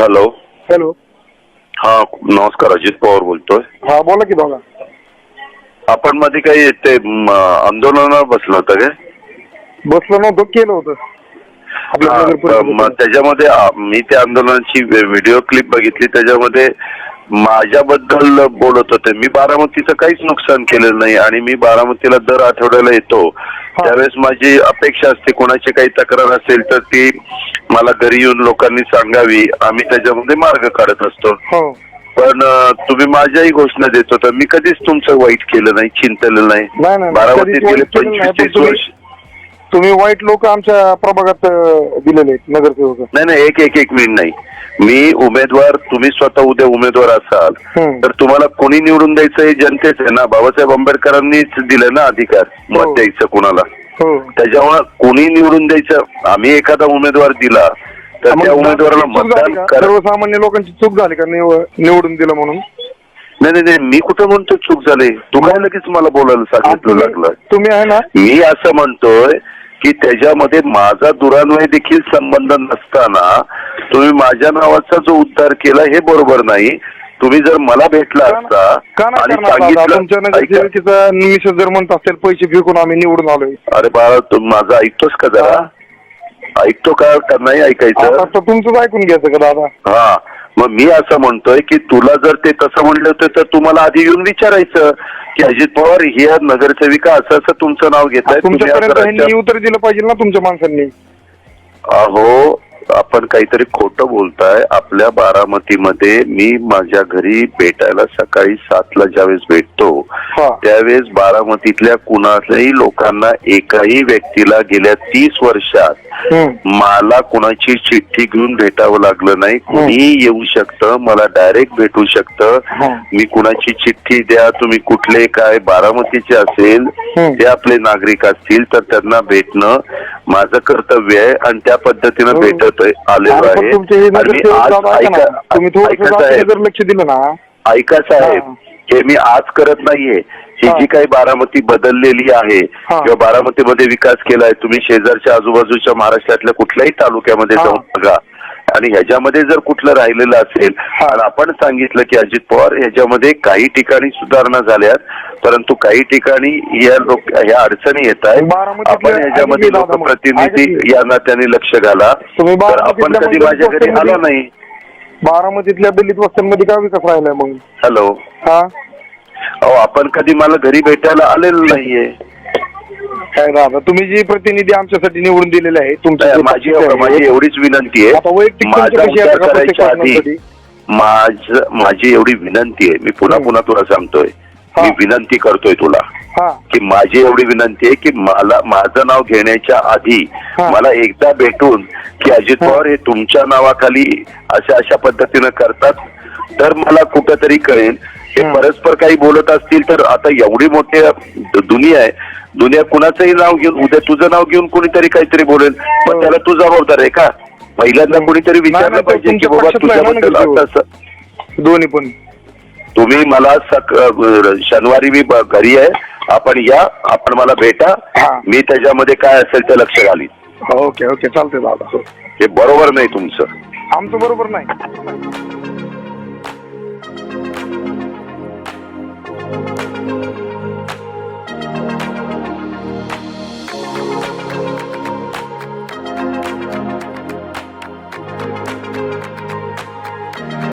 Hello. Hello. हा नमस्कार, अजित पवार बोलतोय. हा बोला की बघा. आपण मध्ये काही ते आंदोलनावर बसलं होतं काय? बसलं नव्हतं, केलं होतं. त्याच्यामध्ये मी त्या आंदोलनाची व्हिडिओ क्लिप बघितली. त्याच्यामध्ये माझ्याबद्दल बोलत होते. मी बारामतीचं काहीच नुकसान केलेलं नाही आणि मी बारामतीला दर आठवड्याला येतो. त्यावेळेस माझी अपेक्षा असते कोणाची काही तक्रार असेल तर ती मला घरी येऊन लोकांनी सांगावी. आम्ही त्याच्यामध्ये मार्ग काढत असतो. पण तुम्ही माझ्याही घोषणा देत होता. मी कधीच तुमचं वाईट केलं नाही, चिंतलेलं नाही. बारामतीत गेले 25-30 वर्ष. तुम्ही वाईट लोक आमच्या प्रभागात दिलेले आहेत, नगरसेवक. नाही एक मिनिट नाही. मी उमेदवार, तुम्ही स्वतः उद्या उमेदवार असाल तर तुम्हाला कोणी निवडून द्यायचं हे जनतेच आहे ना. बाबासाहेब आंबेडकरांनीच दिलं ना अधिकार मत द्यायचं कुणाला. त्याच्यामुळे कोणी निवडून द्यायचं. आम्ही एखादा उमेदवार दिला तर त्या उमेदवाराला मतदान. सर्वसामान्य लोकांची चूक झाली का निवडून दिलं म्हणून? नाही मी कुठं म्हणतो चूक झाली. तुम्हाला लगेच मला बोलायला सांगितलं लागलं. तुम्ही आहे ना. मी असं म्हणतोय की त्याच्यामध्ये माझा दुरान्वय देखील संबंध नसताना तुम्ही माझ्या नावाचा जो उद्धार केला हे बरोबर नाही. तुम्ही जर मला भेटला असता आणि सांगितलं निमिष जर म्हणत असेल पैसे फेकून आम्ही निवडून आलोय. अरे बाळा, तू माझं ऐकतोस का जरा? ऐकतो का नाही ऐकायचं? तुमचंच ऐकून घ्यायचं का दादा? हा, मग मी असं म्हणतोय की तुला जर ते तसं म्हणलं होतं तर तुम्हाला आधी येऊन विचारायचं की अजित पवार ही नगरसेविका असं असं तुमचं नाव घेताय. तुमच्यापर्यंत उत्तर दिलं पाहिजे ना तुमच्या माणसांनी. अहो, आपण काहीतरी खोटं बोलताय. आपल्या बारामतीमध्ये मी माझ्या घरी भेटायला सकाळी 7ला ज्यावेळेस भेटतो त्यावेळेस बारामतीतल्या कुणाच्याही लोकांना, एकाही व्यक्तीला गेल्या 30 वर्षात मला कुणाची चिठ्ठी घेऊन भेटावं लागलं नाही. कुणीही येऊ शकतं, मला डायरेक्ट भेटू शकतं. मी कुणाची चिठ्ठी द्या, तुम्ही कुठले काय बारामतीचे असेल ते आपले नागरिक असतील तर त्यांना भेटणं माझं कर्तव्य आहे आणि त्या पद्धतीनं भेटत आलेलो आहे. लक्ष दिलं ना. ऐका साहेब, हे मी आज करत नाहीये. ही जी काही बारामती बदललेली आहे किंवा बारामतीमध्ये विकास केलाय, तुम्ही शेजारच्या आजूबाजूच्या महाराष्ट्रातल्या कुठल्याही तालुक्यामध्ये जाऊन बघा आणि ह्याच्यामध्ये जर कुठलं राहिलेलं असेल आणि आपण सांगितलं की अजित पवार ह्याच्यामध्ये काही ठिकाणी सुधारणा झाल्यात परंतु काही ठिकाणी ह्या अडचणी येत आहेत. आपण ह्याच्यामध्ये लोकप्रतिनिधी यांना त्यांनी लक्ष घाला. तर आपण कधी माझ्या घरी आलो नाही. बारामतीतल्या दलित वस्त्यांमध्ये काय विकास राहिलाय मग? हॅलो. अहो, आपण कधी मला घरी भेटायला आलेलो नाहीये. काय दादा, तुम्ही जे प्रतिनिधी आमच्यासाठी निवडून दिलेले आहे तुमच्या, माझी एवढीच विनंती आहे. माझी एवढी विनंती आहे. मी पुन्हा तुला सांगतोय, मी विनंती करतोय तुला की माझी एवढी विनंती आहे की मला माझं नाव घेण्याच्या आधी मला एकदा भेटून की अजित पवार हे तुमच्या नावाखाली अशा पद्धतीनं करतात तर मला कुठंतरी कळेल. हे परस्पर काही बोलत असतील तर आता एवढी मोठी दुनिया आहे. दुनिया कुणाचंही नाव घेऊन, उद्या तुझं नाव घेऊन कोणीतरी काहीतरी बोलेल, पण त्याला तू जबाबदार आहे का? पहिल्यांदा कोणीतरी विचारलं पाहिजे की बाबा तुझ्याबद्दल असं. दोन्ही पण तुम्ही मला शनिवारी मी घरी आहे, आपण या, आपण मला भेटा, मी त्याच्यामध्ये काय असेल ते लक्ष घालीन. ओके चालतंय दादा. हे बरोबर नाही तुमचं. आमचं बरोबर नाही.